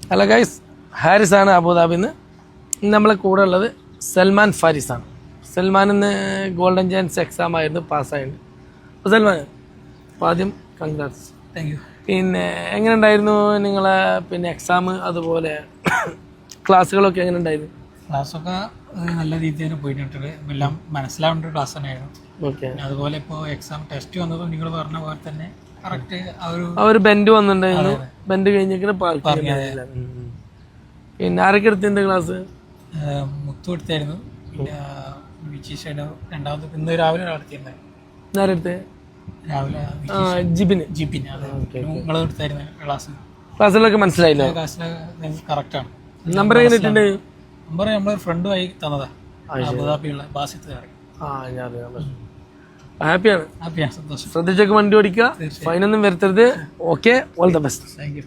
Hello guys, ഹാരിസാണ് അബുദാബിന്ന്. നമ്മളെ കൂടെ ഉള്ളത് സൽമാൻ ഫാരിസാണ്. സൽമാൻ ഇന്ന് ഗോൾഡൻ ചാൻസ് എക്സാം ആയിരുന്നു, പാസ്സായിട്ടുണ്ട്. അപ്പോൾ സൽമാൻ, അപ്പോൾ ആദ്യം കൺഗ്രാറ്റ്സ്. Thank you. പിന്നെ എങ്ങനെ ഉണ്ടായിരുന്നു നിങ്ങളെ എക്സാം, അതുപോലെ ക്ലാസ്സുകളൊക്കെ എങ്ങനെ ഉണ്ടായിരുന്നു? ക്ലാസ്സൊക്കെ നല്ല രീതിയിൽ പോയിട്ടുണ്ട്. എല്ലാം മനസ്സിലാവേണ്ട ഒരു ക്ലാസ് തന്നെയായിരുന്നു. ഓക്കെ. അതുപോലെ ഇപ്പോൾ എക്സാം ടെസ്റ്റ് വന്നതും നിങ്ങൾ പറഞ്ഞ പോലെ തന്നെ കറക്റ്റ് ആ ഒരു ബെൻഡ് വന്നിട്ടുണ്ടായിരുന്നു. ബെൻഡ് കഴിഞ്ഞിട്ട് പിന്നെ ആരൊക്കെ എടുത്തിട്ടുണ്ട് ക്ലാസ്? മുത്തു എടുത്തായിരുന്നു, പിന്നെ വിച്ചീഷയുടെ രണ്ടാമത് ഇന്ന് രാവിലെ നടത്തിയിരുന്നത്. ആരെടുത്ത്? രാവിലെ ജിബിന്. അതെ, നിങ്ങൾ എടുത്തായിരുന്നു ക്ലാസ്. ക്ലാസ്സിലൊക്കെ മനസ്സിലായില്ല? ക്ലാസ്സിൽ കറക്റ്റാണ്. നമ്പർ എങ്ങനെ ഇട്ടുണ്ട്? നമ്പർ നമ്മളെ ഫ്രണ്ടുമായി തന്നതാ, അബുദാബിയുള്ള ബാസിത്തുകാരൻ. ഹാപ്പിയാണ്. സന്തോഷം. ശ്രദ്ധിച്ചൊക്കെ വണ്ടി ഓടിക്കുക, ഫൈനൊന്നും വരുത്തരുത്. Okay, all the best. Thank you.